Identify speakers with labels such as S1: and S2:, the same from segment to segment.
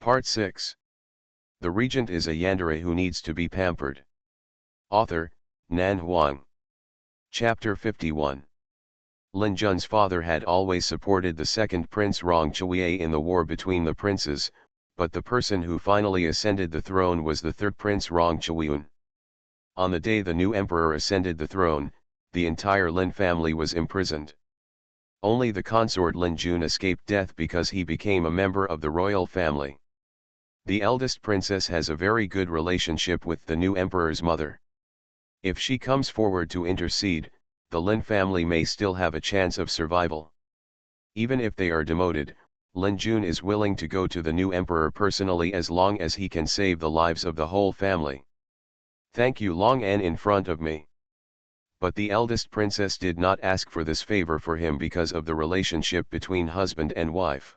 S1: Part 6. The regent is a yandere who needs to be pampered. Author, Nan Huang. Chapter 51. Lin Jun's father had always supported the second prince Rong Chuye in the war between the princes, but the person who finally ascended the throne was the third prince Rong Chuyun. On the day the new emperor ascended the throne, the entire Lin family was imprisoned. Only the consort Lin Jun escaped death because he became a member of the royal family. The eldest princess has a very good relationship with the new emperor's mother. If she comes forward to intercede, the Lin family may still have a chance of survival. Even if they are demoted, Lin Jun is willing to go to the new emperor personally as long as he can save the lives of the whole family. Thank you Long An in front of me. But the eldest princess did not ask for this favor for him because of the relationship between husband and wife.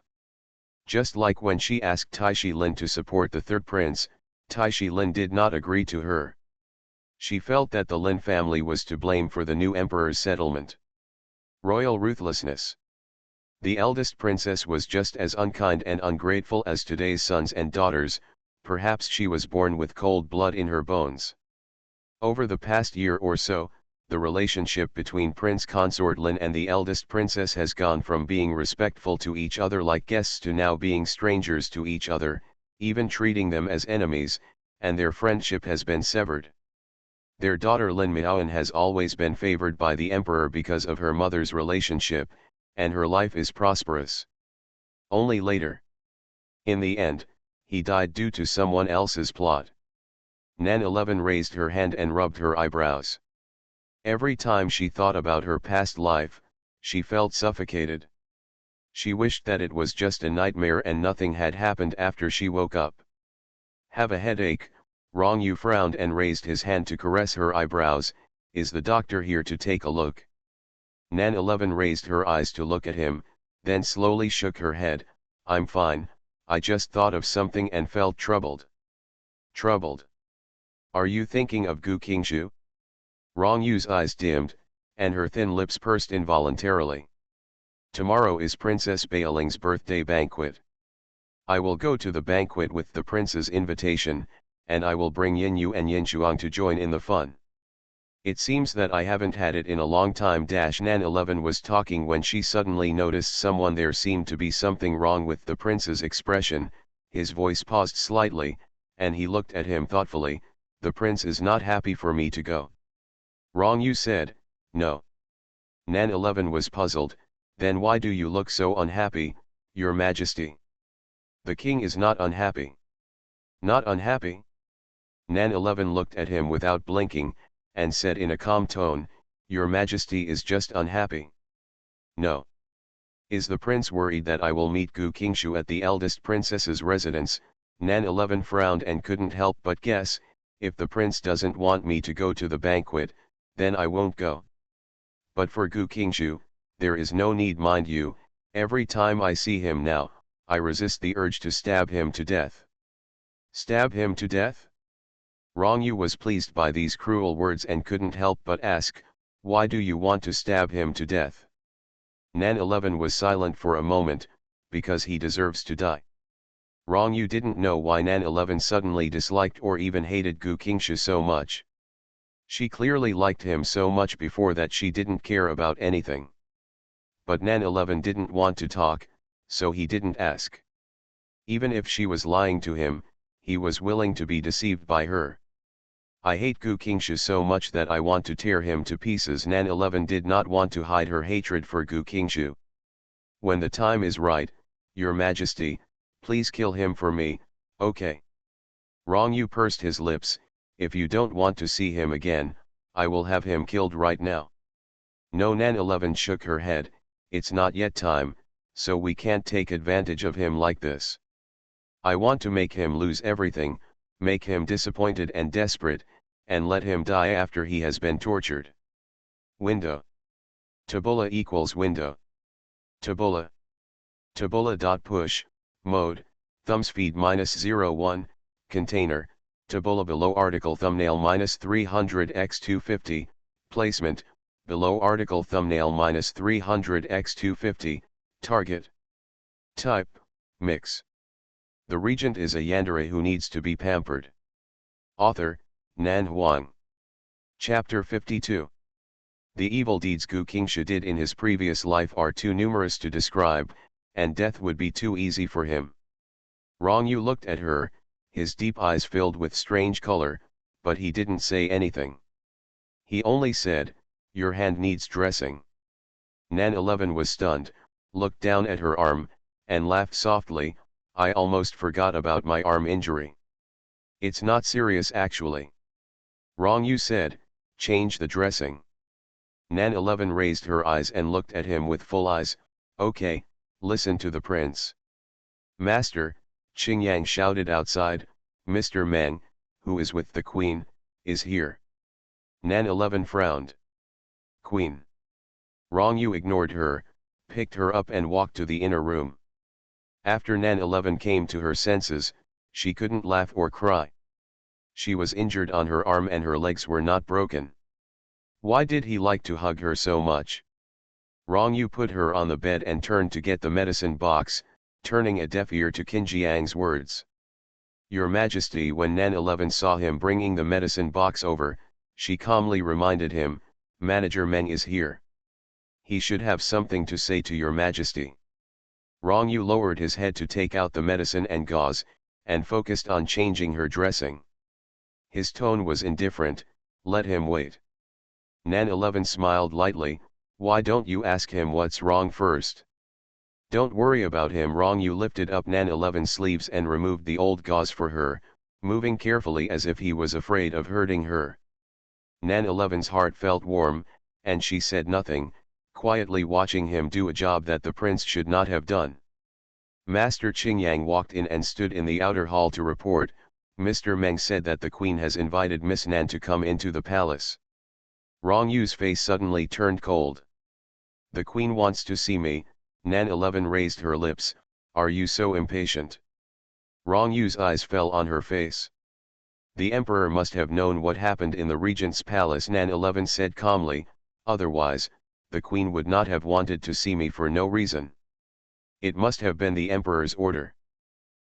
S1: Just like when she asked Taishi Lin to support the third prince, Taishi Lin did not agree to her. She felt that the Lin family was to blame for the new emperor's settlement. Royal ruthlessness. The eldest princess was just as unkind and ungrateful as today's sons and daughters, perhaps she was born with cold blood in her bones. Over the past year or so, the relationship between Prince Consort Lin and the eldest princess has gone from being respectful to each other like guests to now being strangers to each other, even treating them as enemies, and their friendship has been severed. Their daughter Lin Miaoan has always been favored by the emperor because of her mother's relationship, and her life is prosperous. Only later. In the end, he died due to someone else's plot. Nan 11 raised her hand and rubbed her eyebrows. Every time she thought about her past life, she felt suffocated. She wished that it was just a nightmare and nothing had happened after she woke up. Have a headache? Rong Yu frowned and raised his hand to caress her eyebrows. Is the doctor here to take a look? Nan 11 raised her eyes to look at him, then slowly shook her head. I'm fine, I just thought of something and felt troubled. Troubled? Are you thinking of Gu Qingshu? Rong Yu's eyes dimmed, and her thin lips pursed involuntarily. Tomorrow is Princess Bailing's birthday banquet. I will go to the banquet with the prince's invitation, and I will bring Yin Yu and Yin Shuang to join in the fun. It seems that I haven't had it in a long time. Nan 11 was talking when she suddenly noticed someone there. Seemed to be something wrong with the prince's expression. His voice paused slightly, and he looked at him thoughtfully. The prince is not happy for me to go. Rong Yu said, no. Nan 11 was puzzled. Then why do you look so unhappy, Your Majesty? The king is not unhappy. Not unhappy? Nan 11 looked at him without blinking, and said in a calm tone, Your Majesty is just unhappy. No. Is the prince worried that I will meet Gu Qingshu at the eldest princess's residence? Nan 11 frowned and couldn't help but guess, if the prince doesn't want me to go to the banquet, then I won't go. But for Gu Qingshu, there is no need. Mind you, every time I see him now, I resist the urge to stab him to death. Stab him to death? Rong Yu was pleased by these cruel words and couldn't help but ask, why do you want to stab him to death? Nan 11 was silent for a moment, because he deserves to die. Rong Yu didn't know why Nan 11 suddenly disliked or even hated Gu Qingshu so much. She clearly liked him so much before that she didn't care about anything. But Nan 11 didn't want to talk, so he didn't ask. Even if she was lying to him, he was willing to be deceived by her. I hate Gu Qingshu so much that I want to tear him to pieces. Nan 11 did not want to hide her hatred for Gu Qingshu. When the time is right, Your Majesty, please kill him for me, okay? Rong Yu pursed his lips. If you don't want to see him again, I will have him killed right now. No. Nan 11 shook her head. It's not yet time, so we can't take advantage of him like this. I want to make him lose everything, make him disappointed and desperate, and let him die after he has been tortured. Window. Tabula equals window. Tabula. Tabula.push, mode, thumbs feed -01, container, tabula below article thumbnail -300x250, placement, below article thumbnail -300x250, target. Type, mix. The regent is a yandere who needs to be pampered. Author, Nan Huang. Chapter 52. The evil deeds Gu Qingsha did in his previous life are too numerous to describe, and death would be too easy for him. Rong Yu looked at her, his deep eyes filled with strange color, but he didn't say anything. He only said, "Your hand needs dressing." Nan 11 was stunned, looked down at her arm, and laughed softly. "I almost forgot about my arm injury. It's not serious actually." Rong Yu said, "Change the dressing." Nan 11 raised her eyes and looked at him with full eyes. "Okay, listen to the prince." "Master," Qingyang shouted outside, "Mr. Meng, who is with the queen, is here." Nan 11 frowned. "Queen." Rong Yu ignored her, picked her up and walked to the inner room. After Nan 11 came to her senses, she couldn't laugh or cry. She was injured on her arm and her legs were not broken. Why did he like to hug her so much? Rong Yu put her on the bed and turned to get the medicine box, turning a deaf ear to Qinjiang's words. "Your Majesty." When Nan 11 saw him bringing the medicine box over, she calmly reminded him, "Manager Meng is here. He should have something to say to your Majesty." Rong Yu lowered his head to take out the medicine and gauze, and focused on changing her dressing. His tone was indifferent. "Let him wait." Nan 11 smiled lightly. "Why don't you ask him what's wrong first?" "Don't worry about him." Rong Yu lifted up Nan 11's sleeves and removed the old gauze for her, moving carefully as if he was afraid of hurting her. Nan 11's heart felt warm, and she said nothing, quietly watching him do a job that the prince should not have done. Master Qingyang walked in and stood in the outer hall to report. "Mr. Meng said that the queen has invited Miss Nan to come into the palace." Rong Yu's face suddenly turned cold. "The queen wants to see me." Nan 11 raised her lips. "Are you so impatient?" Rong Yu's eyes fell on her face. "The emperor must have known what happened in the regent's palace," Nan 11 said calmly, "otherwise, the queen would not have wanted to see me for no reason. It must have been the emperor's order."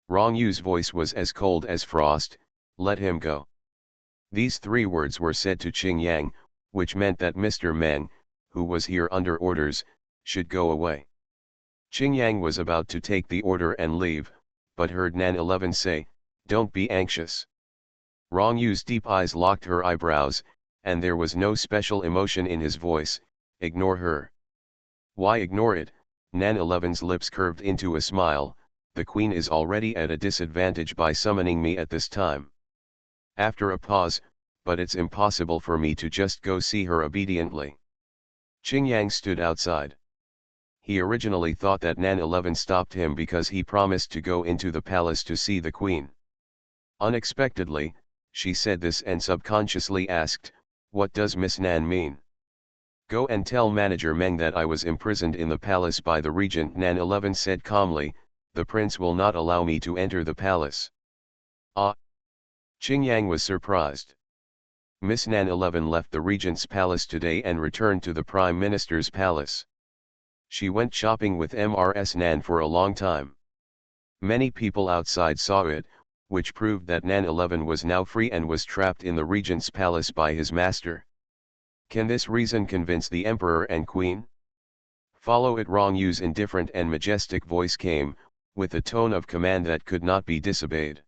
S1: Rong Yu's voice was as cold as frost. "Let him go." These three words were said to Qingyang, which meant that Mr. Meng, who was here under orders, should go away. Qingyang was about to take the order and leave, but heard Nan 11 say, "Don't be anxious." Rong Yu's deep eyes locked her eyebrows, and there was no special emotion in his voice. "Ignore her." "Why ignore it?" Nan 11's lips curved into a smile. "The queen is already at a disadvantage by summoning me at this time." After a pause, "But it's impossible for me to just go see her obediently." Qingyang stood outside. He originally thought that Nan 11 stopped him because he promised to go into the palace to see the queen. Unexpectedly, she said this and subconsciously asked, "What does Miss Nan mean?" "Go and tell Manager Meng that I was imprisoned in the palace by the regent," Nan 11 said calmly. "The prince will not allow me to enter the palace." "Ah!" Qingyang was surprised. Miss Nan 11 left the regent's palace today and returned to the prime minister's palace. She went shopping with Mrs. Nan for a long time. Many people outside saw it, which proved that Nan 11 was now free and was trapped in the regent's palace by his master. Can this reason convince the emperor and queen? Follow it. Rong Yu's indifferent and majestic voice came, with a tone of command that could not be disobeyed.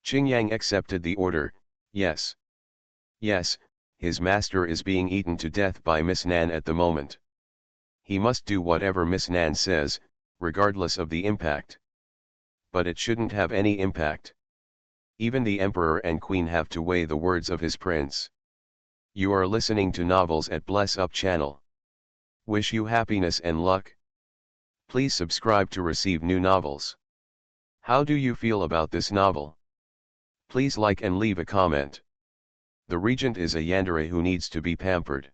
S1: Qingyang accepted the order. "Yes. Yes, his master is being eaten to death by Miss Nan at the moment. He must do whatever Miss Nan says, regardless of the impact. But it shouldn't have any impact. Even the emperor and queen have to weigh the words of his prince." You are listening to Novels at Bless Up channel. Wish you happiness and luck. Please subscribe to receive new novels. How do you feel about this novel? Please like and leave a comment. The regent is a yandere who needs to be pampered.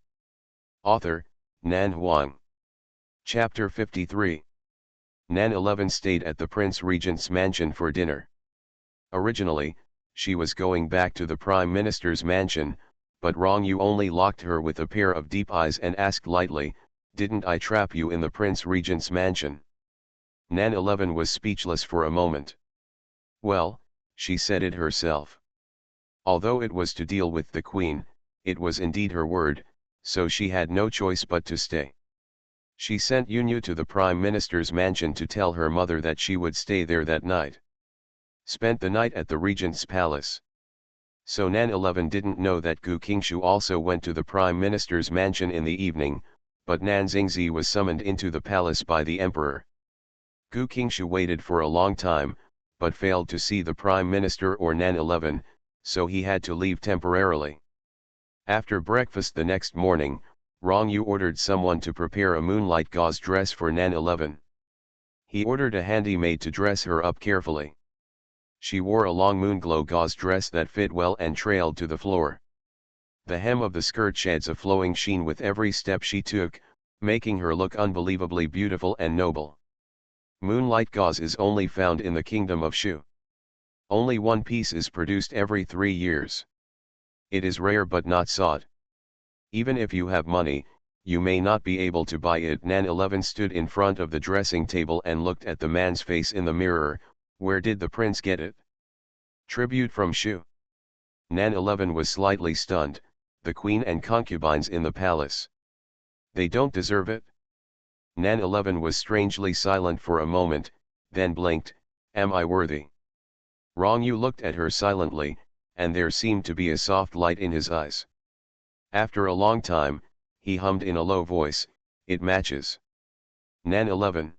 S1: Author, Nan Huang. Chapter 53. Nan 11 stayed at the Prince Regent's mansion for dinner. Originally, she was going back to the Prime Minister's mansion, but Rong Yu only locked her with a pair of deep eyes and asked lightly, "Didn't I trap you in the Prince Regent's mansion?" Nan 11 was speechless for a moment. Well, she said it herself. Although it was to deal with the queen, it was indeed her word, so she had no choice but to stay. She sent Yunyu to the Prime Minister's mansion to tell her mother that she would stay there that night. Spent the night at the regent's palace. So Nan 11 didn't know that Gu Qingshu also went to the Prime Minister's mansion in the evening, but Nan Xingzi was summoned into the palace by the emperor. Gu Qingshu waited for a long time, but failed to see the Prime Minister or Nan 11, so he had to leave temporarily. After breakfast the next morning, Rong Yu ordered someone to prepare a moonlight gauze dress for Nan 11. He ordered a handy maid to dress her up carefully. She wore a long moonglow gauze dress that fit well and trailed to the floor. The hem of the skirt sheds a flowing sheen with every step she took, making her look unbelievably beautiful and noble. Moonlight gauze is only found in the kingdom of Shu. Only one piece is produced every 3 years. It is rare but not sought. Even if you have money, you may not be able to buy it. Nan 11 stood in front of the dressing table and looked at the man's face in the mirror. Where did the prince get it? Tribute from Shu. Nan 11 was slightly stunned, the queen and concubines in the palace. They don't deserve it? Nan 11 was strangely silent for a moment, then blinked, am I worthy? Rong Yu looked at her silently, and there seemed to be a soft light in his eyes. After a long time, he hummed in a low voice, it matches. Nan 11.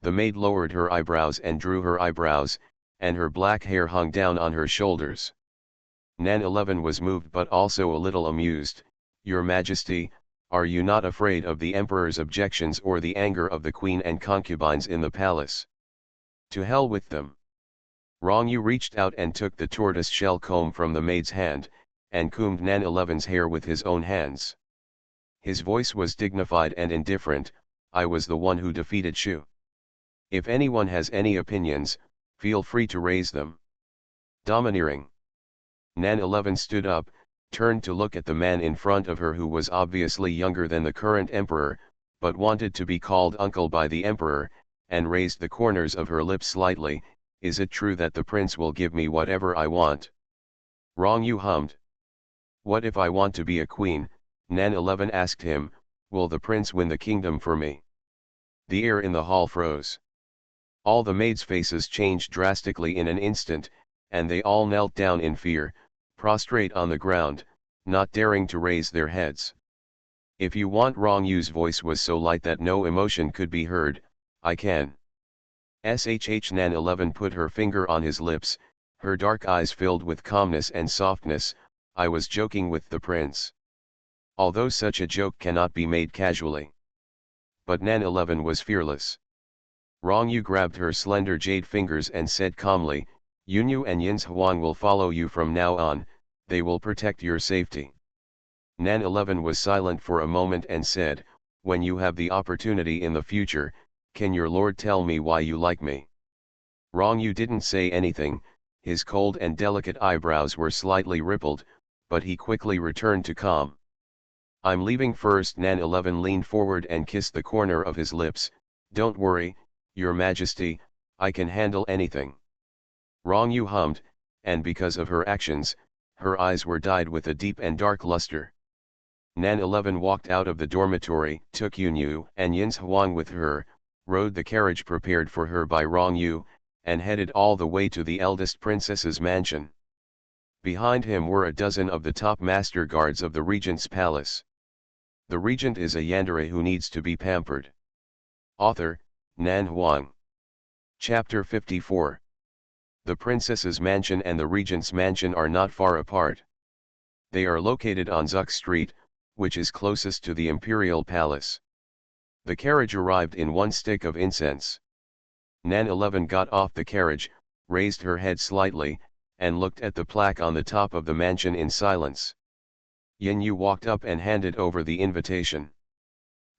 S1: The maid lowered her eyebrows and drew her eyebrows, and her black hair hung down on her shoulders. Nan 11 was moved but also a little amused. Your Majesty, are you not afraid of the emperor's objections or the anger of the queen and concubines in the palace? To hell with them. Rong Yu reached out and took the tortoise-shell comb from the maid's hand, and combed Nan 11's hair with his own hands. His voice was dignified and indifferent, I was the one who defeated Shu. If anyone has any opinions, feel free to raise them. Domineering. Nan 11 stood up, turned to look at the man in front of her who was obviously younger than the current emperor, but wanted to be called uncle by the emperor, and raised the corners of her lips slightly, is it true that the prince will give me whatever I want? Rong Yu hummed. What if I want to be a queen? Nan 11 asked him, will the prince win the kingdom for me? The air in the hall froze. All the maids' faces changed drastically in an instant, and they all knelt down in fear, prostrate on the ground, not daring to raise their heads. If you want, Rong Yu's voice was so light that no emotion could be heard, I can. SHH. Nan 11 put her finger on his lips, her dark eyes filled with calmness and softness, I was joking with the prince. Although such a joke cannot be made casually. But Nan 11 was fearless. Rong Yu grabbed her slender jade fingers and said calmly, Yunyu and Yin's Huang will follow you from now on, they will protect your safety. Nan 11 was silent for a moment and said, when you have the opportunity in the future, can your lord tell me why you like me? Rong Yu didn't say anything, his cold and delicate eyebrows were slightly rippled, but he quickly returned to calm. I'm leaving first. Nan 11 leaned forward and kissed the corner of his lips, don't worry, your Majesty, I can handle anything. Rong Yu hummed, and because of her actions, her eyes were dyed with a deep and dark luster. Nan 11 walked out of the dormitory, took Yunyu and Yin's Huang with her, rode the carriage prepared for her by Rong Yu, and headed all the way to the eldest princess's mansion. Behind him were a dozen of the top master guards of the regent's palace. The regent is a yandere who needs to be pampered. Author, Nan Huang. Chapter 54. The princess's mansion and the regent's mansion are not far apart. They are located on Zuk Street, which is closest to the imperial palace. The carriage arrived in one stick of incense. Nan 11 got off the carriage, raised her head slightly, and looked at the plaque on the top of the mansion in silence. Yin Yu walked up and handed over the invitation.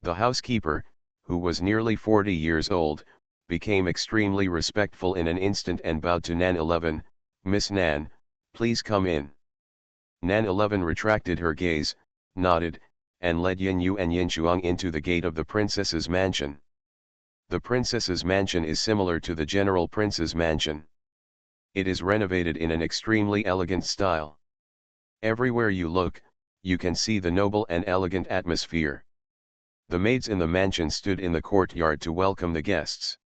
S1: The housekeeper, who was nearly 40 years old, became extremely respectful in an instant and bowed to Nan 11, Miss Nan, please come in. Nan 11 retracted her gaze, nodded, and led Yin Yu and Yin Shuang into the gate of the princess's mansion. The princess's mansion is similar to the general prince's mansion. It is renovated in an extremely elegant style. Everywhere you look, you can see the noble and elegant atmosphere. The maids in the mansion stood in the courtyard to welcome the guests.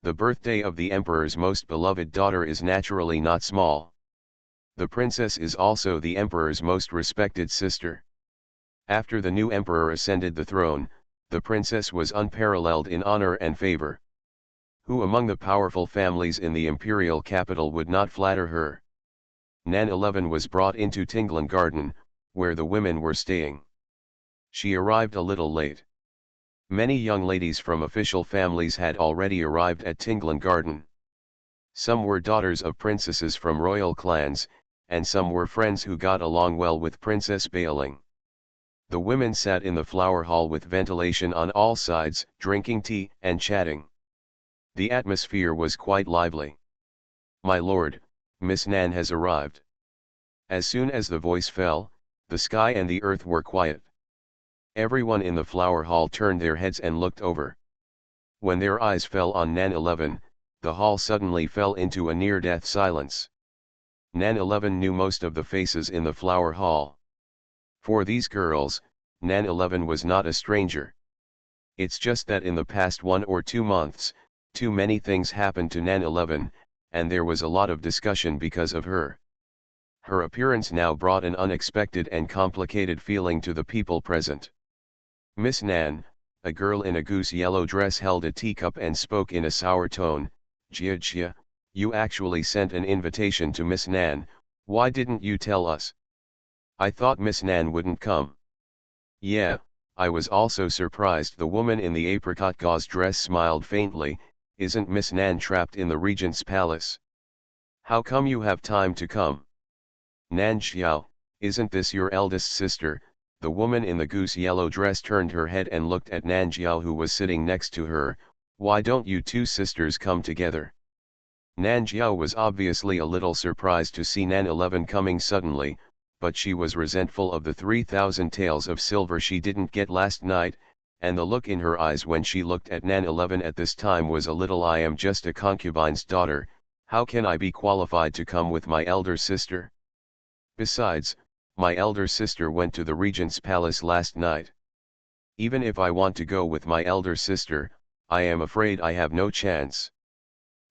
S1: The birthday of the emperor's most beloved daughter is naturally not small. The princess is also the emperor's most respected sister. After the new emperor ascended the throne, the princess was unparalleled in honor and favor. Who among the powerful families in the imperial capital would not flatter her? Nan 11 was brought into Tinglan Garden, where the women were staying. She arrived a little late. Many young ladies from official families had already arrived at Tinglan Garden. Some were daughters of princesses from royal clans, and some were friends who got along well with Princess Baeling. The women sat in the flower hall with ventilation on all sides, drinking tea and chatting. The atmosphere was quite lively. "My lord, Miss Nan has arrived." As soon as the voice fell, the sky and the earth were quiet. Everyone in the flower hall turned their heads and looked over. When their eyes fell on Nan 11, the hall suddenly fell into a near-death silence. Nan 11 knew most of the faces in the flower hall. For these girls, Nan 11 was not a stranger. It's just that in the past 1 or 2 months, too many things happened to Nan 11, and there was a lot of discussion because of her. Her appearance now brought an unexpected and complicated feeling to the people present. Miss Nan, a girl in a goose yellow dress, held a teacup and spoke in a sour tone. "Jia Jia, you actually sent an invitation to Miss Nan, why didn't you tell us? I thought Miss Nan wouldn't come." "Yeah, I was also surprised." The woman in the apricot gauze dress smiled faintly. "Isn't Miss Nan trapped in the regent's palace? How come you have time to come?" "Nan Xiao, isn't this your eldest sister?" The woman in the goose yellow dress turned her head and looked at Nan Xiao, who was sitting next to her. "Why don't you two sisters come together?" Nan Xiao was obviously a little surprised to see Nan 11 coming suddenly, but she was resentful of the 3,000 taels of silver she didn't get last night, and the look in her eyes when she looked at Nan 11 at this time was a little, "I am just a concubine's daughter, how can I be qualified to come with my elder sister? Besides, my elder sister went to the regent's palace last night. Even if I want to go with my elder sister, I am afraid I have no chance.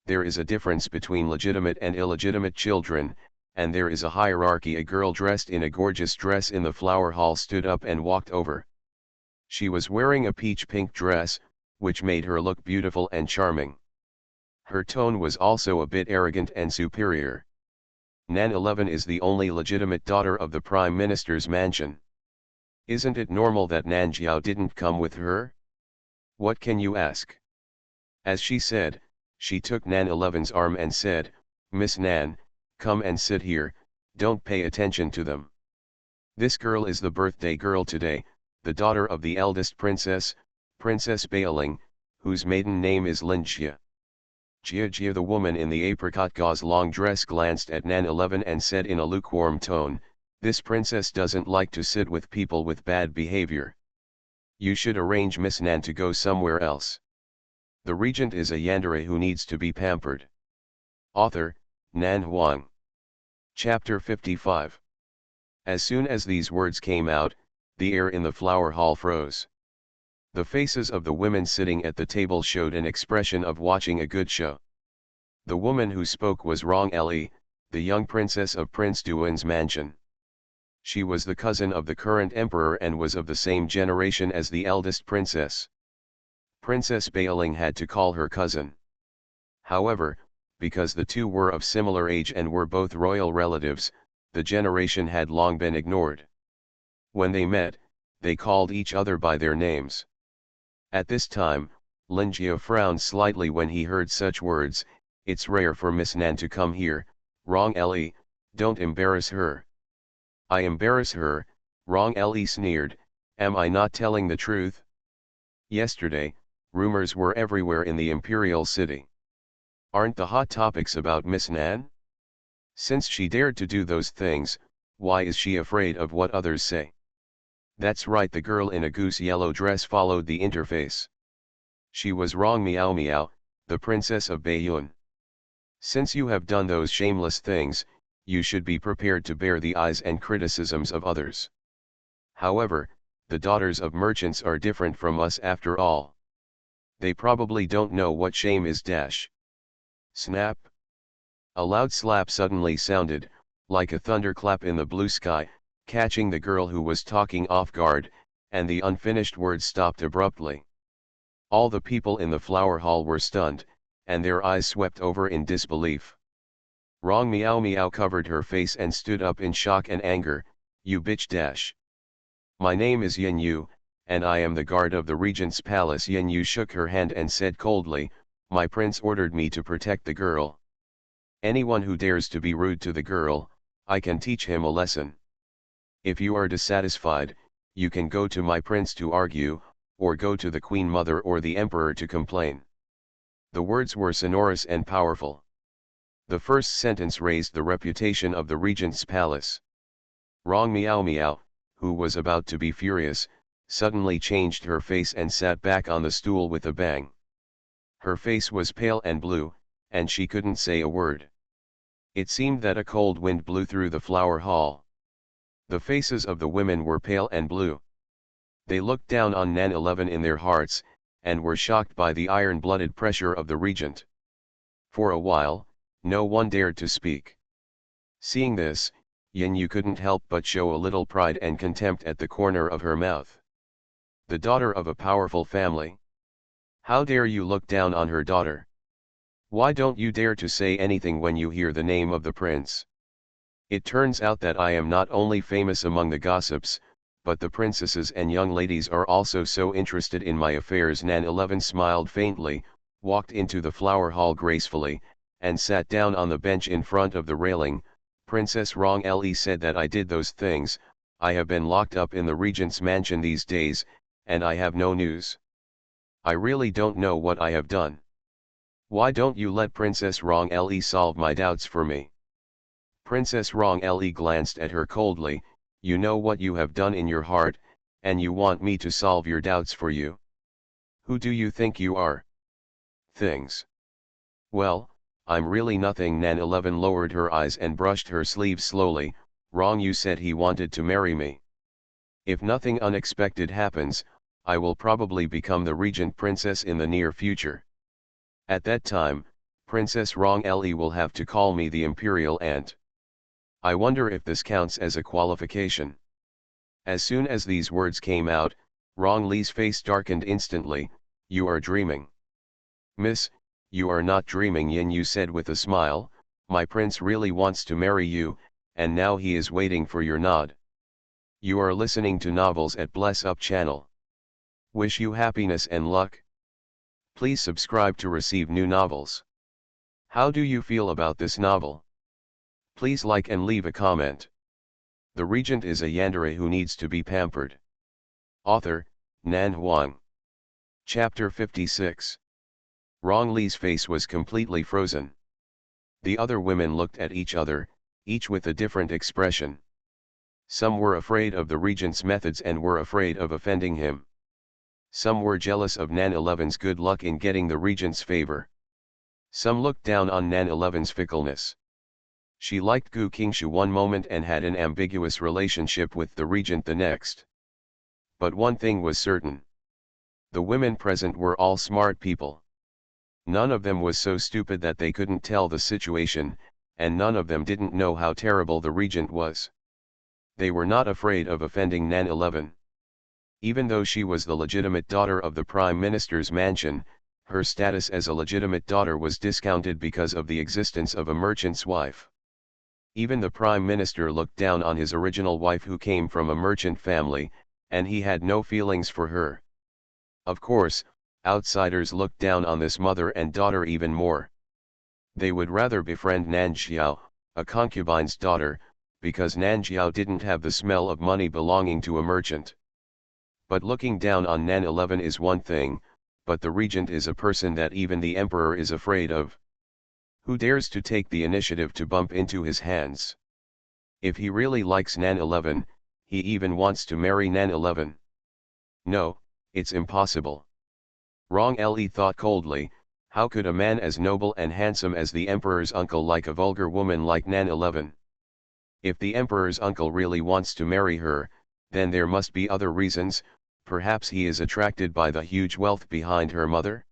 S1: There is a difference between legitimate and illegitimate children, and there is a hierarchy." A girl dressed in a gorgeous dress in the flower hall stood up and walked over. She was wearing a peach-pink dress, which made her look beautiful and charming. Her tone was also a bit arrogant and superior. "Nan 11 is the only legitimate daughter of the Prime Minister's mansion. Isn't it normal that Nan Jiao didn't come with her? What can you ask?" As she said, she took Nan 11's arm and said, "Miss Nan, come and sit here, don't pay attention to them. This girl is the birthday girl today, the daughter of the eldest princess, Princess Baeling, whose maiden name is Lin Jia." "Jia Jia." The woman in the apricot gauze long dress glanced at Nan 11 and said in a lukewarm tone, "This princess doesn't like to sit with people with bad behavior. You should arrange Miss Nan to go somewhere else. The regent is a yandere who needs to be pampered." Author, Nan Huang. Chapter 55. As soon as these words came out, the air in the flower hall froze. The faces of the women sitting at the table showed an expression of watching a good show. The woman who spoke was Rong Li, the young princess of Prince Duan's mansion. She was the cousin of the current emperor and was of the same generation as the eldest princess. Princess Baeling had to call her cousin. However, because the two were of similar age and were both royal relatives, the generation had long been ignored. When they met, they called each other by their names. At this time, Lin Jia frowned slightly when he heard such words. "It's rare for Miss Nan to come here, Rong Li, don't embarrass her." "I embarrass her," Rong Li sneered, "am I not telling the truth? Yesterday, rumors were everywhere in the imperial city. Aren't the hot topics about Miss Nan? Since she dared to do those things, why is she afraid of what others say?" "That's right." The girl in a goose yellow dress followed the interface. She was Rong Miao Miao, the princess of Baiyun. Since you have done those shameless things, you should be prepared to bear the eyes and criticisms of others. However, the daughters of merchants are different from us after all. They probably don't know what shame is. Snap. A loud slap suddenly sounded, like a thunderclap in the blue sky, catching the girl who was talking off guard, and the unfinished words stopped abruptly. All the people in the flower hall were stunned, and their eyes swept over in disbelief. Wrong Meow Meow covered her face and stood up in shock and anger. You bitch. My name is Yin Yu, and I am the guard of the regent's palace. Yin Yu shook her hand and said coldly, my prince ordered me to protect the girl. Anyone who dares to be rude to the girl, I can teach him a lesson. If you are dissatisfied, you can go to my prince to argue, or go to the queen mother or the emperor to complain. The words were sonorous and powerful. The first sentence raised the reputation of the regent's palace. Wrong Meow Meow, who was about to be furious, suddenly changed her face and sat back on the stool with a bang. Her face was pale and blue, and she couldn't say a word. It seemed that a cold wind blew through the flower hall. The faces of the women were pale and blue. They looked down on Nan 11 in their hearts, and were shocked by the iron-blooded pressure of the regent. For a while, no one dared to speak. Seeing this, Yin Yu couldn't help but show a little pride and contempt at the corner of her mouth. The daughter of a powerful family. How dare you look down on her daughter? Why don't you dare to say anything when you hear the name of the prince? It turns out that I am not only famous among the gossips, but the princesses and young ladies are also so interested in my affairs. Nan 11 smiled faintly, walked into the flower hall gracefully, and sat down on the bench in front of the railing. Princess Rong Le said that I did those things. I have been locked up in the regent's mansion these days, and I have no news. I really don't know what I have done. Why don't you let Princess Rong Le solve my doubts for me? Princess Rong Le glanced at her coldly. You know what you have done in your heart, and you want me to solve your doubts for you? Who do you think you are? Things. Well, I'm really nothing. Nan 11 lowered her eyes and brushed her sleeve slowly. Wrong, you said he wanted to marry me. If nothing unexpected happens, I will probably become the regent princess in the near future. At that time, Princess Rong Le will have to call me the imperial aunt. I wonder if this counts as a qualification. As soon as these words came out, Rong Le's face darkened instantly. You are dreaming. Miss, you are not dreaming, Yin Yu said with a smile. My prince really wants to marry you, and now he is waiting for your nod. You are listening to novels at Bless Up channel. Wish you happiness and luck. Please subscribe to receive new novels. How do you feel about this novel? Please like and leave a comment. The regent is a yandere who needs to be pampered. Author, Nan Huang. Chapter 56. Rong Le's face was completely frozen. The other women looked at each other, each with a different expression. Some were afraid of the regent's methods and were afraid of offending him. Some were jealous of Nan 11's good luck in getting the regent's favor. Some looked down on Nan 11's fickleness. She liked Gu Qingshu one moment and had an ambiguous relationship with the regent the next. But one thing was certain. The women present were all smart people. None of them was so stupid that they couldn't tell the situation, and none of them didn't know how terrible the regent was. They were not afraid of offending Nan 11. Even though she was the legitimate daughter of the Prime Minister's mansion, her status as a legitimate daughter was discounted because of the existence of a merchant's wife. Even the Prime Minister looked down on his original wife who came from a merchant family, and he had no feelings for her. Of course, outsiders looked down on this mother and daughter even more. They would rather befriend Nan Xiao, a concubine's daughter, because Nan Xiao didn't have the smell of money belonging to a merchant. But looking down on Nan 11 is one thing, but the regent is a person that even the emperor is afraid of. Who dares to take the initiative to bump into his hands? If he really likes Nan 11, he even wants to marry Nan 11. No, it's impossible. Rong Le thought coldly. How could a man as noble and handsome as the emperor's uncle like a vulgar woman like Nan 11? If the emperor's uncle really wants to marry her, then there must be other reasons, perhaps he is attracted by the huge wealth behind her mother?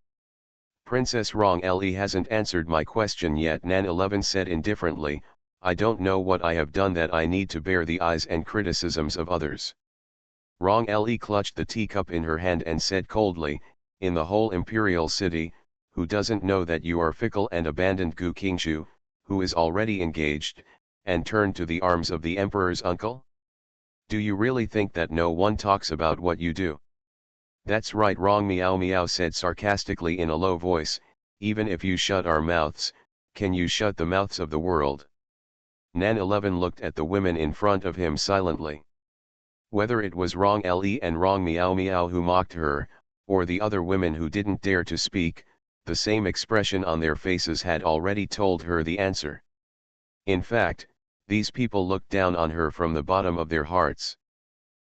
S1: Princess Rong Le hasn't answered my question yet, Nan 11 said indifferently. I don't know what I have done that I need to bear the eyes and criticisms of others. Rong Le clutched the teacup in her hand and said coldly, in the whole imperial city, who doesn't know that you are fickle and abandoned Gu Qingshu, who is already engaged, and turned to the arms of the emperor's uncle? Do you really think that no one talks about what you do? That's right, Rong Miao Miao said sarcastically in a low voice, even if you shut our mouths, can you shut the mouths of the world? Nan 11 looked at the women in front of him silently. Whether it was Rong Le and Rong Miao Miao who mocked her, or the other women who didn't dare to speak, the same expression on their faces had already told her the answer. In fact, these people looked down on her from the bottom of their hearts.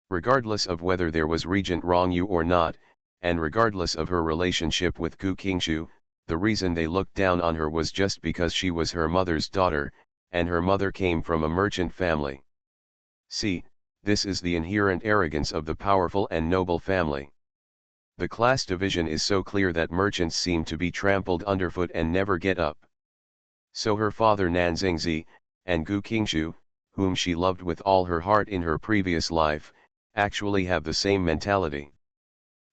S1: Regardless of whether there was Regent Rong Yu or not, and regardless of her relationship with Gu Qingshu, the reason they looked down on her was just because she was her mother's daughter, and her mother came from a merchant family. See, this is the inherent arrogance of the powerful and noble family. The class division is so clear that merchants seem to be trampled underfoot and never get up. So her father Nan Xingzi, and Gu Qingshu, whom she loved with all her heart in her previous life, actually have the same mentality.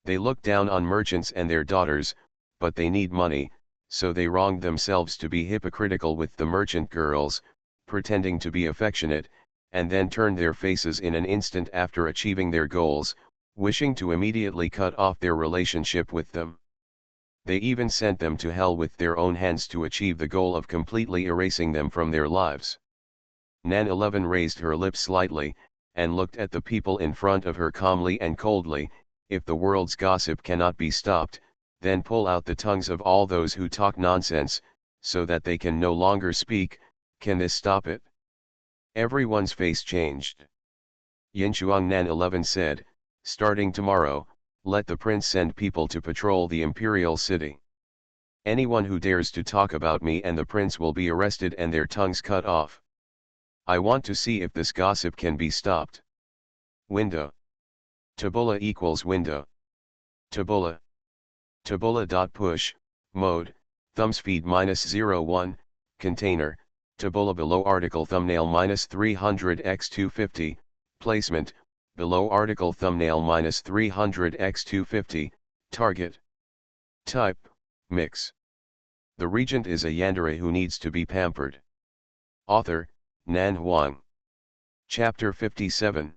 S1: They look down on merchants and their daughters, but they need money, so they wronged themselves to be hypocritical with the merchant girls, pretending to be affectionate, and then turned their faces in an instant after achieving their goals, wishing to immediately cut off their relationship with them. They even sent them to hell with their own hands to achieve the goal of completely erasing them from their lives. Nan 11 raised her lips slightly, and looked at the people in front of her calmly and coldly. If the world's gossip cannot be stopped, then pull out the tongues of all those who talk nonsense, so that they can no longer speak. Can this stop it? Everyone's face changed. Yinshuang, Nan 11 said, starting tomorrow, let the prince send people to patrol the imperial city. Anyone who dares to talk about me and the prince will be arrested and their tongues cut off. I want to see if this gossip can be stopped. Window. Tabula equals window. Tabula. Tabula.push, mode, thumbs feed -01, container, tabula below article thumbnail -300x250, placement, below article thumbnail -300x250, target. Type, mix. The regent is a yandere who needs to be pampered. Author, Nan Huang. Chapter 57.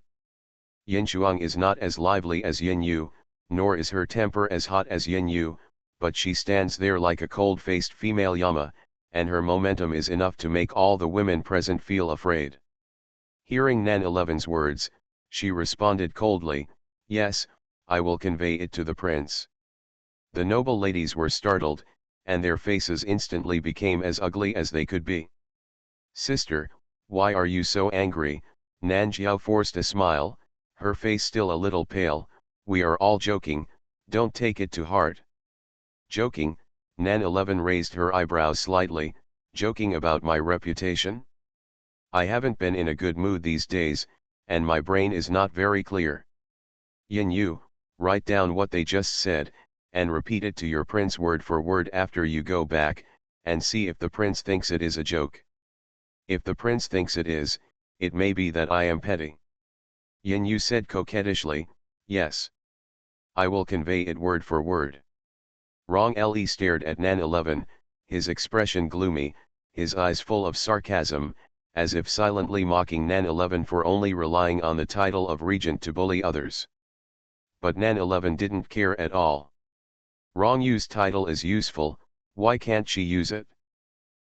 S1: Yinshuang is not as lively as Yin Yu, nor is her temper as hot as Yin Yu, but she stands there like a cold-faced female llama, and her momentum is enough to make all the women present feel afraid. Hearing Nan 11's words, she responded coldly, yes, I will convey it to the prince. The noble ladies were startled, and their faces instantly became as ugly as they could be. Sister, why are you so angry? Nan Jiao forced a smile, her face still a little pale. We are all joking, don't take it to heart. Joking? Nan 11 raised her eyebrows slightly. Joking about my reputation? I haven't been in a good mood these days, and my brain is not very clear. Yin Yu, write down what they just said, and repeat it to your prince word for word after you go back, and see if the prince thinks it is a joke. If the prince thinks it is, it may be that I am petty. Yin Yu said coquettishly, yes. I will convey it word for word. Rong Le stared at Nan 11, his expression gloomy, his eyes full of sarcasm, as if silently mocking Nan 11 for only relying on the title of regent to bully others. But Nan 11 didn't care at all. Rong Yu's title is useful, why can't she use it?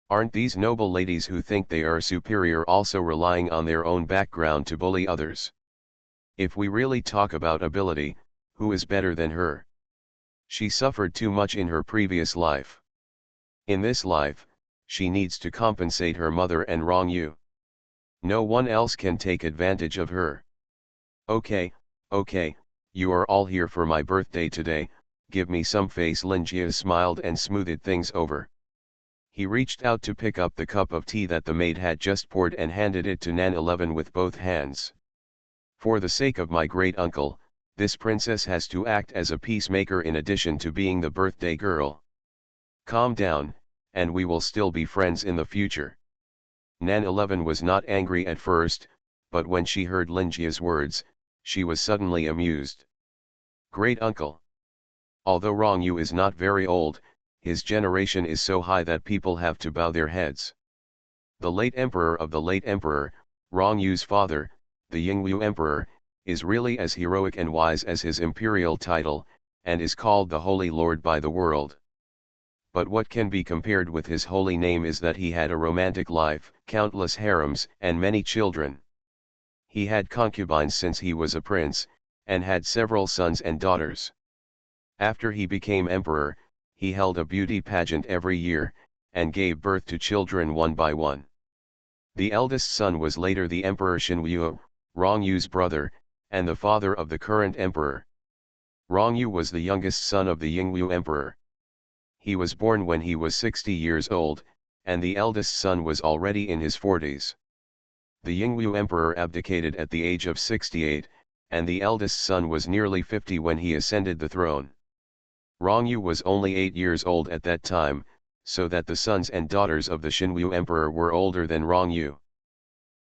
S1: Aren't these noble ladies who think they are superior also relying on their own background to bully others? If we really talk about ability, who is better than her? She suffered too much in her previous life. In this life, she needs to compensate her mother and Rong Yu. No one else can take advantage of her. Okay, you are all here for my birthday today, give me some face. Lin Jie smiled and smoothed things over. He reached out to pick up the cup of tea that the maid had just poured and handed it to Nan 11 with both hands. For the sake of my great uncle, this princess has to act as a peacemaker in addition to being the birthday girl. Calm down, and we will still be friends in the future. Nan 11 was not angry at first, but when she heard Lin Jie's words, she was suddenly amused. Great uncle. Although Rong Yu is not very old, his generation is so high that people have to bow their heads. The late emperor of the late emperor, Rong Yu's father, the Yingwu emperor, is really as heroic and wise as his imperial title, and is called the Holy Lord by the world. But what can be compared with his holy name is that he had a romantic life, countless harems, and many children. He had concubines since he was a prince, and had several sons and daughters. After he became emperor, he held a beauty pageant every year, and gave birth to children one by one. The eldest son was later the Emperor Xinwu, Rong Yu's brother, and the father of the current emperor. Rong Yu was the youngest son of the Yingwu emperor. He was born when he was 60 years old, and the eldest son was already in his 40s. The Yingwu emperor abdicated at the age of 68, and the eldest son was nearly 50 when he ascended the throne. Rong Yu was only 8 years old at that time, so that the sons and daughters of the Xinwu emperor were older than Rong Yu.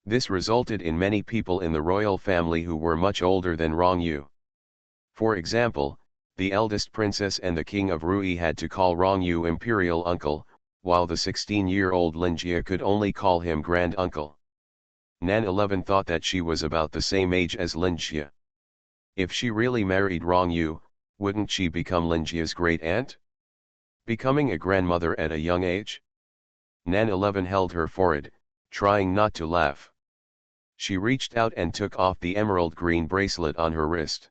S1: This resulted in many people in the royal family who were much older than Rong Yu. For example, the eldest princess and the king of Rui had to call Rong Yu imperial uncle, while the 16-year-old Lin Jie could only call him grand uncle. Nan 11 thought that she was about the same age as Lin Jie. If she really married Rong Yu, wouldn't she become Lin Jie's great aunt? Becoming a grandmother at a young age? Nan 11 held her forehead, trying not to laugh. She reached out and took off the emerald green bracelet on her wrist.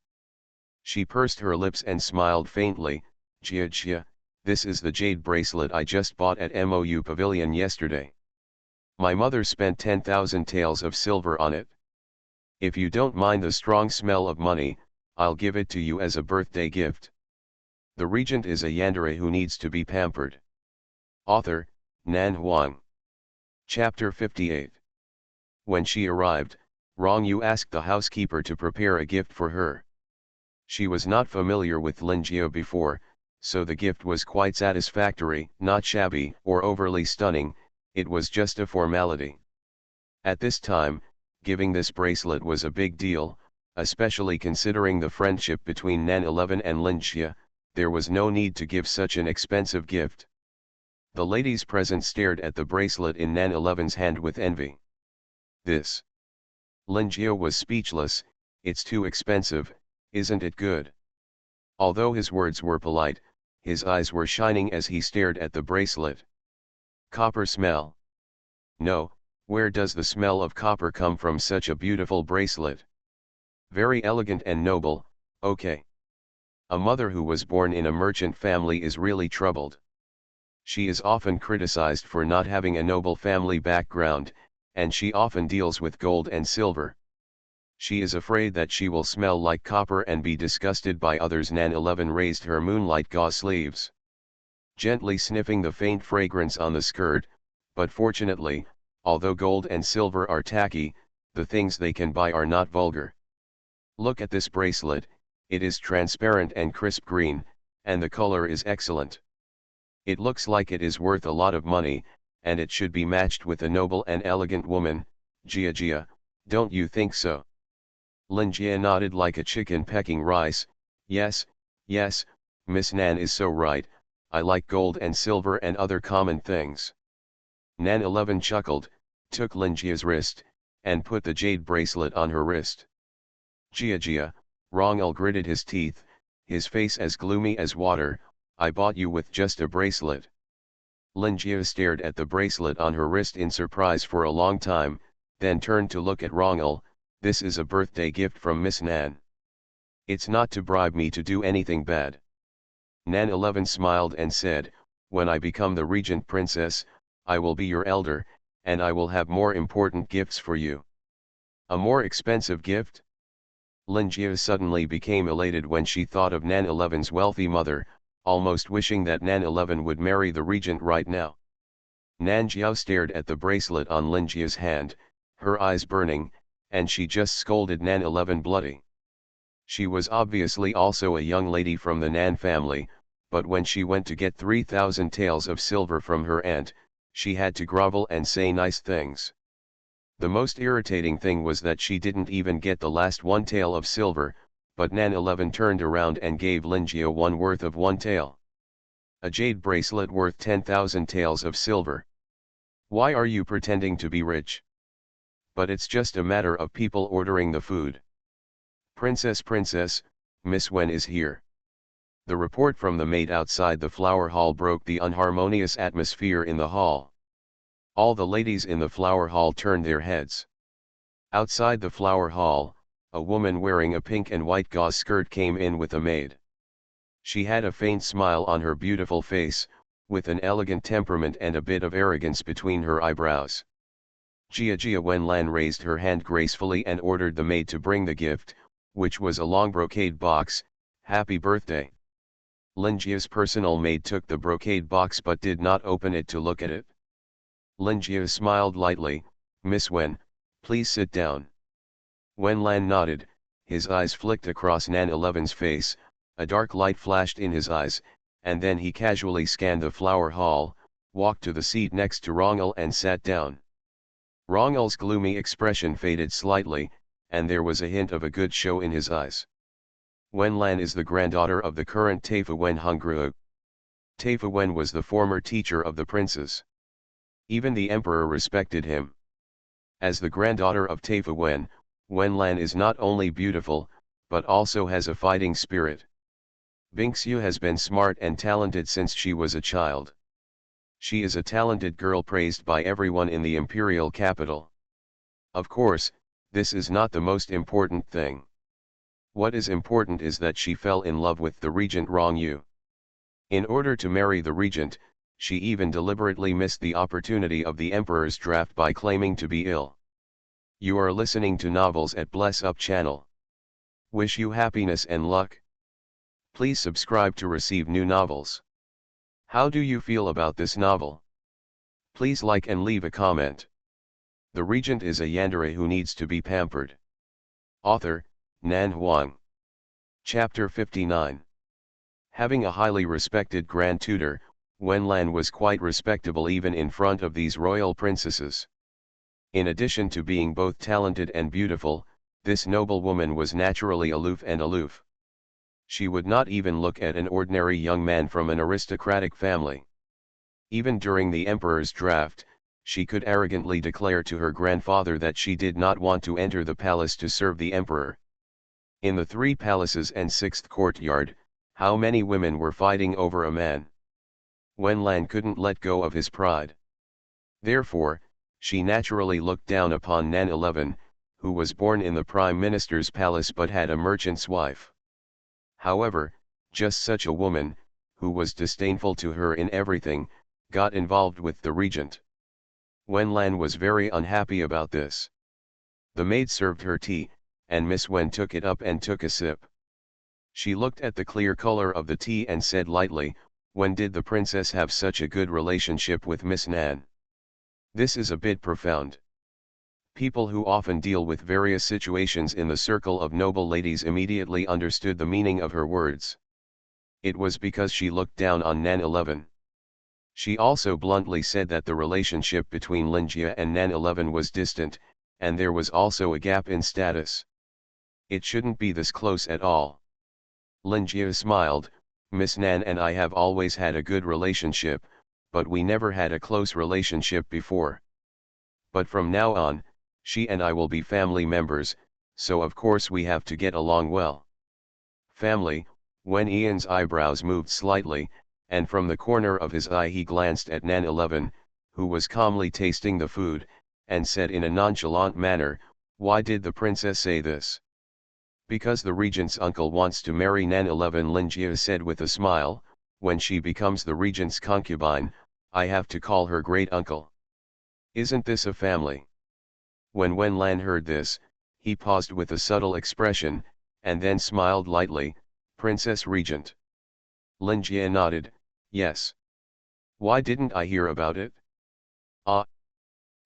S1: She pursed her lips and smiled faintly. Jia, this is the jade bracelet I just bought at MOU Pavilion yesterday. My mother spent 10,000 taels of silver on it. If you don't mind the strong smell of money, I'll give it to you as a birthday gift. The regent is a yandere who needs to be pampered. Author, Nan Huang. Chapter 58. When she arrived, Rong Yu asked the housekeeper to prepare a gift for her. She was not familiar with Lin Jie before, so the gift was quite satisfactory, not shabby or overly stunning, it was just a formality. At this time, giving this bracelet was a big deal, especially considering the friendship between Nan 11 and Lin Jie. There was no need to give such an expensive gift. The ladies present stared at the bracelet in Nan 11's hand with envy. This. Lin Jie was speechless. It's too expensive, isn't it good? Although his words were polite, his eyes were shining as he stared at the bracelet. Copper smell. No, where does the smell of copper come from such a beautiful bracelet? Very elegant and noble, okay. A mother who was born in a merchant family is really troubled. She is often criticized for not having a noble family background, and she often deals with gold and silver. She is afraid that she will smell like copper and be disgusted by others. Nan 11 raised her moonlight gauze sleeves, gently sniffing the faint fragrance on the skirt, but fortunately, although gold and silver are tacky, the things they can buy are not vulgar. Look at this bracelet, it is transparent and crisp green, and the color is excellent. It looks like it is worth a lot of money, and it should be matched with a noble and elegant woman. Jia, don't you think so? Lin Jie nodded like a chicken pecking rice. Yes, Miss Nan is so right, I like gold and silver and other common things. Nan 11 chuckled, took Lin Jie's wrist, and put the jade bracelet on her wrist. Jia, Rong'el gritted his teeth, his face as gloomy as water. I bought you with just a bracelet. Lin Jie stared at the bracelet on her wrist in surprise for a long time, then turned to look at Rong'el. This is a birthday gift from Miss Nan. It's not to bribe me to do anything bad. Nan 11 smiled and said, when I become the regent princess, I will be your elder, and I will have more important gifts for you. A more expensive gift? Lin Jie suddenly became elated when she thought of Nan 11's wealthy mother, almost wishing that Nan 11 would marry the regent right now. Nan Jiao stared at the bracelet on Lin Jie's hand, her eyes burning, and she just scolded Nan 11 bloody. She was obviously also a young lady from the Nan family, but when she went to get 3,000 taels of silver from her aunt, she had to grovel and say nice things. The most irritating thing was that she didn't even get the last 1 tael of silver, but Nan 11 turned around and gave Lin Jie one worth of 1 tael. A jade bracelet worth 10,000 taels of silver. Why are you pretending to be rich? But it's just a matter of people ordering the food. Princess, Miss Wen is here. The report from the maid outside the flower hall broke the unharmonious atmosphere in the hall. All the ladies in the flower hall turned their heads. Outside the flower hall, a woman wearing a pink and white gauze skirt came in with a maid. She had a faint smile on her beautiful face, with an elegant temperament and a bit of arrogance between her eyebrows. Jia Wenlan raised her hand gracefully and ordered the maid to bring the gift, which was a long brocade box. Happy birthday. Lin Jia's personal maid took the brocade box but did not open it to look at it. Lin Jia smiled lightly. Miss Wen, please sit down. Wenlan nodded, his eyes flicked across Nan 11's face, a dark light flashed in his eyes, and then he casually scanned the flower hall, walked to the seat next to Rongel and sat down. Rongel's gloomy expression faded slightly, and there was a hint of a good show in his eyes. Wenlan is the granddaughter of the current Taifa Wen Hongruo. Taifa Wen was the former teacher of the princes. Even the emperor respected him. As the granddaughter of Taifa Wen, Wenlan is not only beautiful, but also has a fighting spirit. Bingxiu has been smart and talented since she was a child. She is a talented girl praised by everyone in the imperial capital. Of course, this is not the most important thing. What is important is that she fell in love with the regent Rong Yu. In order to marry the regent, she even deliberately missed the opportunity of the emperor's draft by claiming to be ill. You are listening to Novels at Bless Up channel. Wish you happiness and luck. Please subscribe to receive new novels. How do you feel about this novel? Please like and leave a comment. The regent is a yandere who needs to be pampered. Author, Nan Huang. Chapter 59. Having a highly respected grand tutor, Wenlan was quite respectable even in front of these royal princesses. In addition to being both talented and beautiful, this noble woman was naturally aloof. She would not even look at an ordinary young man from an aristocratic family. Even during the emperor's draft, she could arrogantly declare to her grandfather that she did not want to enter the palace to serve the emperor. In the 3 palaces and 6th courtyard, how many women were fighting over a man? Wenlan couldn't let go of his pride. Therefore, she naturally looked down upon Nan 11, who was born in the prime minister's palace but had a merchant's wife. However, just such a woman, who was disdainful to her in everything, got involved with the regent. Wenlan was very unhappy about this. The maid served her tea, and Miss Wen took it up and took a sip. She looked at the clear color of the tea and said lightly, "When did the princess have such a good relationship with Miss Nan?" This is a bit profound. People who often deal with various situations in the circle of noble ladies immediately understood the meaning of her words. It was because she looked down on Nan 11. She also bluntly said that the relationship between Lin Jie and Nan 11 was distant, and there was also a gap in status. It shouldn't be this close at all. Lin Jie smiled. Miss Nan and I have always had a good relationship, but we never had a close relationship before. But from now on, she and I will be family members, so of course we have to get along well. Family. When Ian's eyebrows moved slightly, and from the corner of his eye he glanced at Nan 11, who was calmly tasting the food, and said in a nonchalant manner, "Why did the princess say this?" "Because the regent's uncle wants to marry Nan 11," Lin Jie said with a smile. "When she becomes the regent's concubine, I have to call her great uncle. Isn't this a family?" When Wenlan heard this, he paused with a subtle expression, and then smiled lightly, Princess Regent. Lin Jie nodded, yes. Why didn't I hear about it? Ah.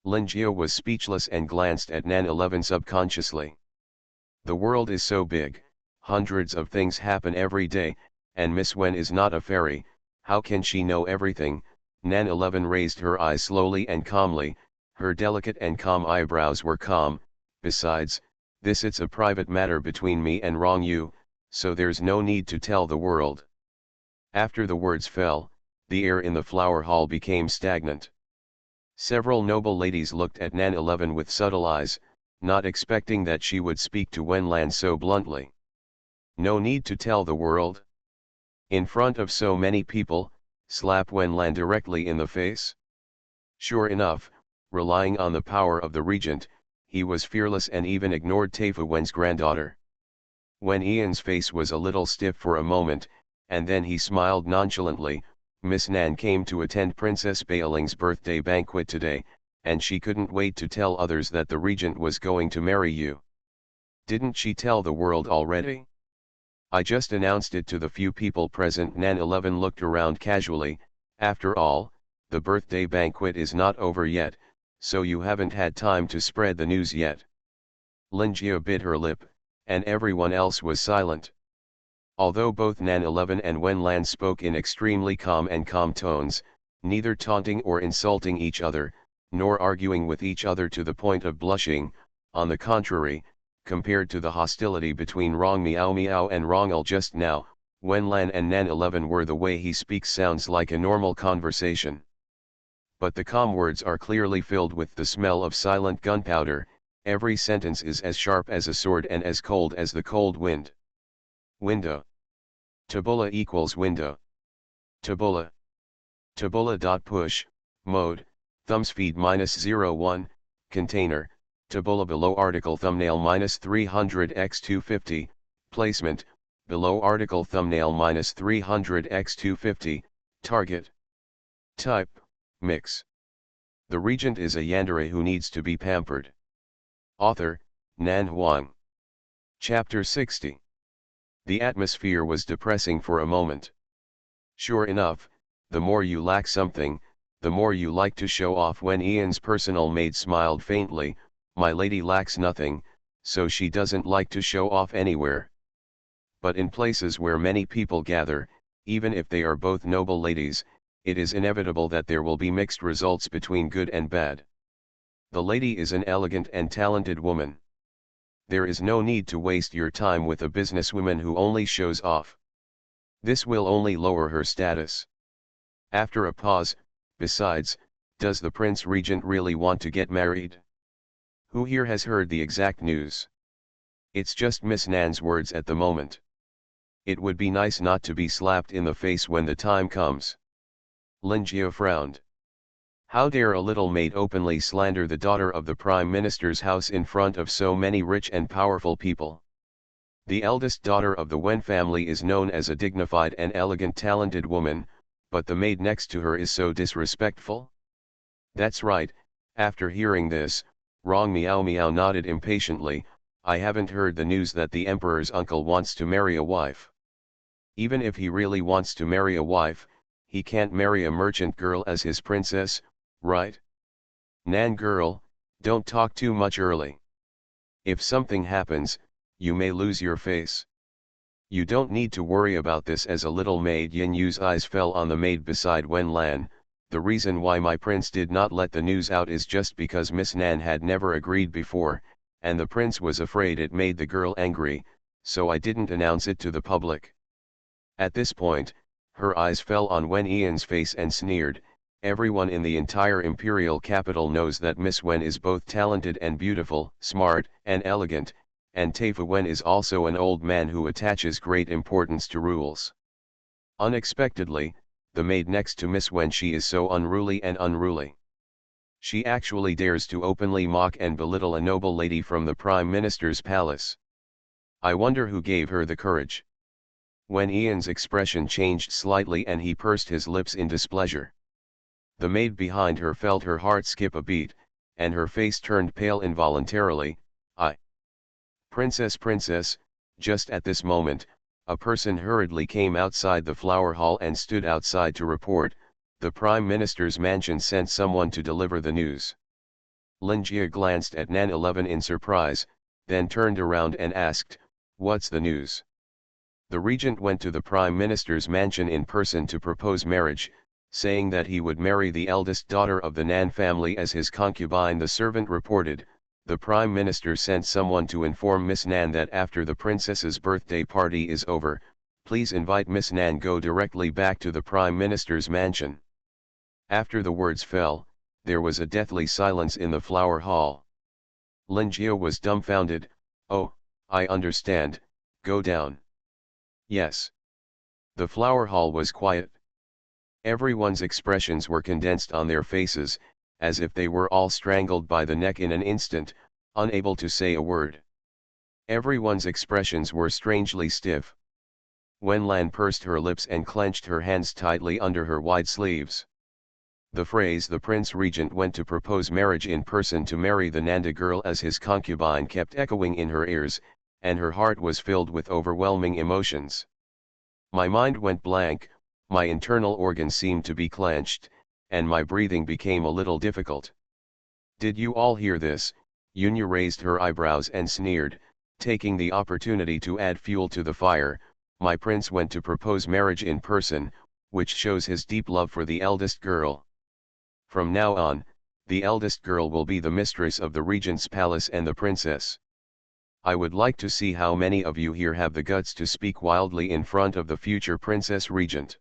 S1: Lin Jie was speechless and glanced at Nan 11 subconsciously. The world is so big, hundreds of things happen every day, and Miss Wen is not a fairy, how can she know everything? Nan 11 raised her eyes slowly and calmly, her delicate and calm eyebrows were calm. Besides, it's a private matter between me and Rong Yu, so there's no need to tell the world. After the words fell, the air in the flower hall became stagnant. Several noble ladies looked at Nan 11 with subtle eyes, not expecting that she would speak to Wen Lan so bluntly. No need to tell the world? In front of so many people, slap Wen Lan directly in the face? Sure enough, relying on the power of the regent, he was fearless and even ignored Taifu Wen's granddaughter. Wen Yan's face was a little stiff for a moment, and then he smiled nonchalantly. Miss Nan came to attend Princess Bailing's birthday banquet today, and she couldn't wait to tell others that the regent was going to marry you. Didn't she tell the world already? I just announced it to the few people present. Nan 11 looked around casually. After all, the birthday banquet is not over yet, so you haven't had time to spread the news yet. Lin Jie bit her lip, and everyone else was silent. Although both Nan 11 and Wen Lan spoke in extremely calm tones, neither taunting or insulting each other, nor arguing with each other to the point of blushing, on the contrary, compared to the hostility between Rong Miao and Rongel just now, Wen Lan and Nan 11 were the way he speaks sounds like a normal conversation. But the calm words are clearly filled with the smell of silent gunpowder, every sentence is as sharp as a sword and as cold as the cold wind. Window. Tabula equals window. Tabula. Tabula.push, mode, thumbs feed -01, container, tabula below article thumbnail -300x250, placement, below article thumbnail -300x250, target. Type, mix. The regent is a yandere who needs to be pampered. Author, Nan Huang. Chapter 60. The atmosphere was depressing for a moment. Sure enough, the more you lack something, the more you like to show off. When Ian's personal maid smiled faintly, my lady lacks nothing, so she doesn't like to show off anywhere. But in places where many people gather, even if they are both noble ladies, it is inevitable that there will be mixed results between good and bad. The lady is an elegant and talented woman. There is no need to waste your time with a businesswoman who only shows off. This will only lower her status. After a pause, besides, does the Prince Regent really want to get married? Who here has heard the exact news? It's just Miss Nan's words at the moment. It would be nice not to be slapped in the face when the time comes. Lin Jie frowned. How dare a little maid openly slander the daughter of the Prime Minister's house in front of so many rich and powerful people? The eldest daughter of the Wen family is known as a dignified and elegant talented woman, but the maid next to her is so disrespectful? That's right. After hearing this, Rong Miao nodded impatiently. I haven't heard the news that the emperor's uncle wants to marry a wife. Even if he really wants to marry a wife, he can't marry a merchant girl as his princess, right? Nan girl, don't talk too much early. If something happens, you may lose your face. You don't need to worry about this. As a little maid, Yin Yu's eyes fell on the maid beside Wen Lan. The reason why my prince did not let the news out is just because Miss Nan had never agreed before, and the prince was afraid it made the girl angry, so I didn't announce it to the public. At this point, her eyes fell on Wen Yan's face and sneered. Everyone in the entire imperial capital knows that Miss Wen is both talented and beautiful, smart and elegant, and Taifu Wen is also an old man who attaches great importance to rules. Unexpectedly, the maid next to Miss Wen, she is so unruly and unruly. She actually dares to openly mock and belittle a noble lady from the Prime Minister's palace. I wonder who gave her the courage. Wen Yan's expression changed slightly and he pursed his lips in displeasure. The maid behind her felt her heart skip a beat, and her face turned pale involuntarily. Princess, Just at this moment, a person hurriedly came outside the flower hall and stood outside to report, "The Prime Minister's mansion sent someone to deliver the news." Lin Jia glanced at Nan 11 in surprise, then turned around and asked, "What's the news?" The regent went to the Prime Minister's mansion in person to propose marriage, saying that he would marry the eldest daughter of the Nan family as his concubine. The servant reported, "The Prime Minister sent someone to inform Miss Nan that after the princess's birthday party is over, please invite Miss Nan go directly back to the Prime Minister's mansion." After the words fell, there was a deathly silence in the flower hall. Lin Jia was dumbfounded. "Oh, I understand, go down." "Yes." The flower hall was quiet. Everyone's expressions were condensed on their faces, as if they were all strangled by the neck in an instant, unable to say a word. Everyone's expressions were strangely stiff. Wen Lan pursed her lips and clenched her hands tightly under her wide sleeves. The phrase "the Prince Regent went to propose marriage in person to marry the Nanda girl as his concubine" kept echoing in her ears, and her heart was filled with overwhelming emotions. "My mind went blank, my internal organs seemed to be clenched, and my breathing became a little difficult." "Did you all hear this?" Yunya raised her eyebrows and sneered, taking the opportunity to add fuel to the fire. "My prince went to propose marriage in person, which shows his deep love for the eldest girl. From now on, the eldest girl will be the mistress of the regent's palace and the princess. I would like to see how many of you here have the guts to speak wildly in front of the future princess regent."